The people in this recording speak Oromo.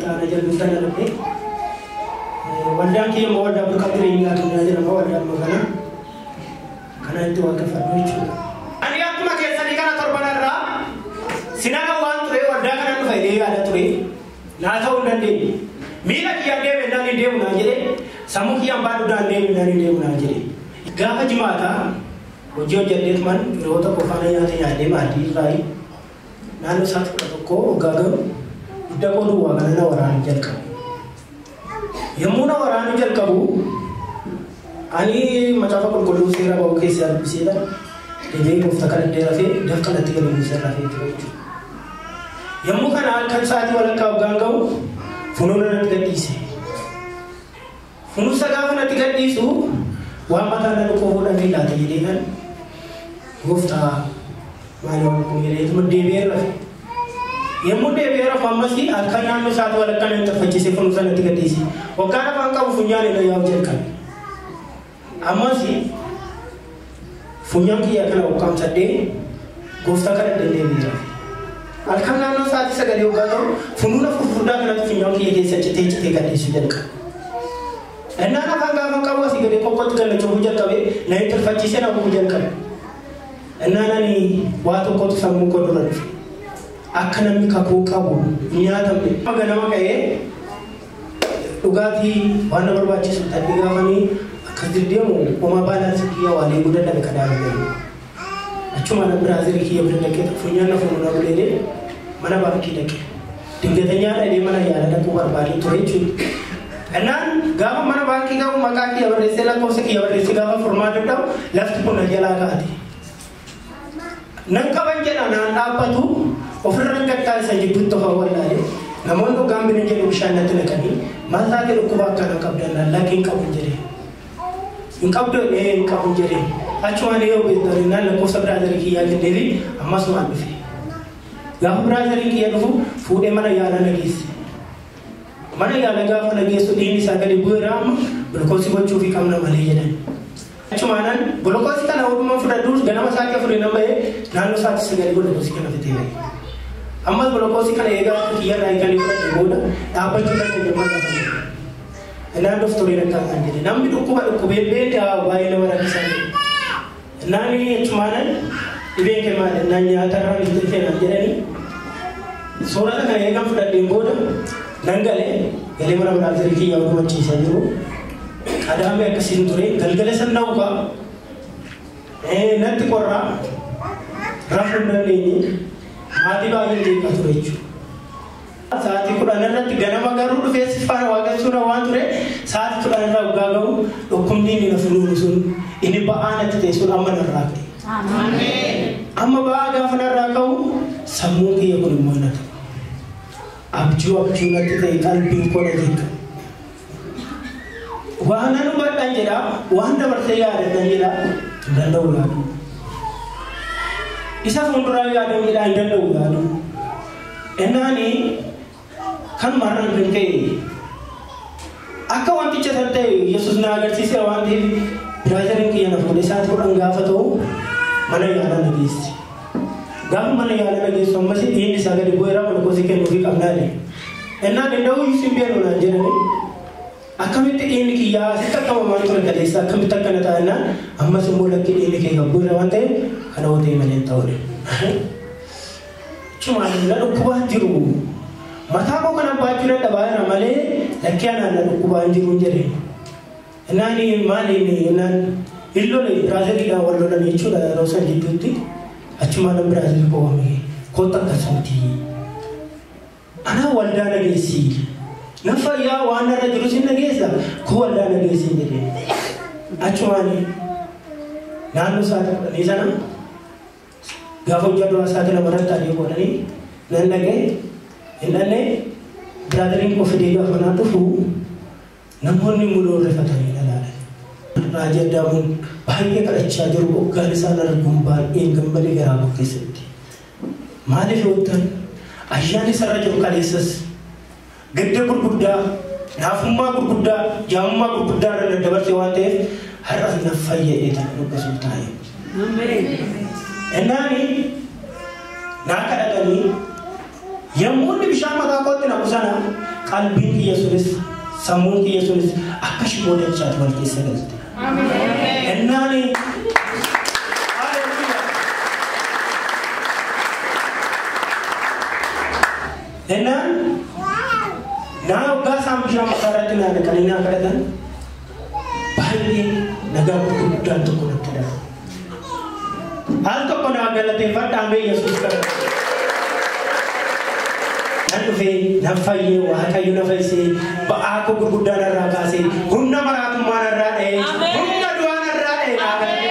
ta'ala jallu sana dhabe waldaan kiyya waldaa burqaa jireenyaa tunnaa jedhama waldaan magana kana itti waaqeffadhu jechuudha. Ani akkuma keessanii kana torbanarraa sinana waan ture waldaa kana dhufa idee yaada ture naa ta'uu hin dandeenye miila kiyyaan deeme naan hin deemu naan jedhe sammuu kiyyaan baadhu naan deemu naan hin deemu naan jedhe gaafa jimaataa hojii hojjedheet man firoota qofaana nyaata nyaadhee maaddii irraayi naannoo isaatti fudha tokko waggaa gahu hidda qooduu waa kana na waraanuu jalqabe. Yommuu na waraanuu jalqabu ani macaafa qulqulluu seera ba'uu keessaa dubbiseedha. Deebi'ee gooftaa kadhadhee rafee dafqa natti galuusaa rafee ture jechuudha. Yommuu kana halkan sa'aatii walakkaa waggaan gahu funuuna natti gadhiise. Funuunsa gaafa natti gadhiisu waan mataa na dhukkoo fuudhamee laata jedhee kan gooftaa maal waan kun jedheetuma deebi'ee rafe. Yommuu deebi'ee rafu ammas halkan naannoo sa'aatii walakkaa natti tolfachiisee funuunsa natti gadhiise. Waggaan afaan qabu funyaan irra yaa'u jalqabe. Ammas funyaan kiyya kana ukkaamsadhee gooftaa kadhadhee deebi'ee rafe. Halkan naannoo sa'aatii sagalee waggaa ta'u funuuna furfurdaa kanatti funyaan kiyya keessa citee gadhiisuu jalqabe. Innaan afaan gaafa qabu asii gadi qoqqootti gallachuuf jalqabe na hin tolfachiisee na bu'uu jalqabe. Innaan ani waa tokkotu sammuu koo dura dhufe. Akka namni kakuu qabu nyaatamne. Ganama ka'ee dhugaatii waan na barbaachisu tadhii gaafanii akkas deddeemu uumaa baalaansi kiyya waalee guddaa dhabe kadhaa galu. Achuma na Biraaziilii kiyya bira dhaqee funyaan na funuuna buleedee mana baankii dhaqe. Dingatanyaa dhalee mana yaala dhaquu barbaadee ture jechuudha. Innaan gaafa mana baankii qabu maqaa kiyya barreessee lakkoofsa kiyya barreessee gaafa furmaata ta'u lafti kun na jalaa kaate. Nan qaban jedha naan dhaabbatu ofirra gattaa isa jibbutti of awwaalaalee namoonni dhugaan bina jedhu bishaan natti naqanii maal taatee dhukkuba akkana qabdan lallaaqii hin qabu jedhee. Hin qabdu hin qabu jedhee. Achumaan yoo beektan naan lakkoofsa Biraaziilii kiyyaa kenneefi ammasumaan dhufe. Gaafa Biraaziilii kiyya dhufu fuudhee mana yaalaa na geesse. Mana yaala gaafa nageessu dhiigni isaa gadi bu'eera amma gulukoosii gochuu fi qabna malee jedhan. Achumaanan gulukoosii kana hodhuma fudhadhuus ganama isaa akka fudhee nama bahee naannoo isaatti sagalee gulukoosii kana fitee bahe. Ammas gulukoosii kana eegaa kiyyarraa eeganii fudhate booda dhaabbachuu danda'e jemmaa qabu. Innaan doktoriin akka kan jedhe namni dhukkubee beekaa baay'ee nama rakkisaa jiru. Innaan achumaanan dhibeen kee maali innaan nyaatarraa mistee feenaan jedhanii soorata kana eegan fudhadheen booda Nangalee galee mana Biraaziilii kiyyaa hubachiisaa jiru. Qadaamee akkasiin ture galgala sana ugaa natti qorraa rafuu hin dandeenye maatii baay'ee jeeqaa ture jechuudha. Sa'aatii 10 irratti ganama garuu dhufee sifaana waaqessuudha waan ture sa'aatii 10 irraa ugaa gahu dhukkubni inni na funuunu sun inni ba'aa natti ta'e sun amma narraa ka'e. Amma ba'aa gaafa narraa ka'u sammuun kiyya kun immoo na ta'e. Abjuu natti ta'e qalbiin koo na jeeqa. Waan anu badhaan jedha waan dabarsee yaadatan jedha hin danda'u yaadu. Isa fuulduraa yaadan jedha hin danda'u yaadu. Innaani kan marran kan ta'e akka wanticha san ta'e Yesuus na agarsiisee waan ta'eef Biraaziiliin kiyya na fuudhee sa'aatii 10 gaafa ta'u mana yaalaa na geesse. Gaafa mana yaalaa nageessu ammas dhiigni isaa gadi bu'eera gulukoosii kennuufii qabnaadhe. Innaan danda'uu isin beenu naan jedhani akkamitti dhiigni kiyyaa asitti akkamamaan ture galeessa akkamitti akkana ta'annaan ammas immoo lakkii dhiigni kee gabbuurra waan ta'eef kana hotee malee ta'udha. Cumaan na dhukkubaa jiru mataa koo kana baachuu dadhabaa jira malee lakkii anaan na dhukkubaa hin jiru hin jedhe. Innaan maaliin innaan illoole Biraaziiliidhaan wal lolan jechuudha yeroo san gidduutti. Achuma nama Biraaziilii bohame kota akkasuuti. Ana waldaa nageessi. Nafa yaa waan irra jiru sin nageessa koo waldaa nageessi jedhee. Achumaan naannoo sa'aatii 10 sana gaafa hojjaa duraa sa'aatii 2 irratti adii godhanii nan dhagee hin dhanne Biraaziiliin koo fidee gaafa naa dhufu namoonni muloo rifatanii ilaalan. Raajii addaamuun baay'ee kadhachaa jiru hoggaan isaan arguun baay'een gammadee garaa koo keessatti. Maaliif yoottan ayyaanni sarara jiru kaleessas gadda gurguddaa naafummaa gurguddaa jaamummaa gurguddaa irra dabarsee waan ta'eef har'as na fayyadee tan dhukkasuuf taa'e. Innaani naa kadhatanii yommuu inni bishaan mataa kootti naqu sana qalbiin kiyya sunis sammuun kiyya sunis akka shiboo dachaati wal keessa galte. Ennaani ennaan naa waggaa isaan bishaan makaarratti naana kan inni kadhatan baay'ee nagaa guddaan tokko natti dha. Al tokko naa galateeffadhaan bee Yesuus kadhata. Nan dhufee nan fayyee Waaqayyo na fayyisee ba'aa koo gurguddaan irraa kaasee humna maraatummaan irraa dha'ee humna du'aan irraa dha'ee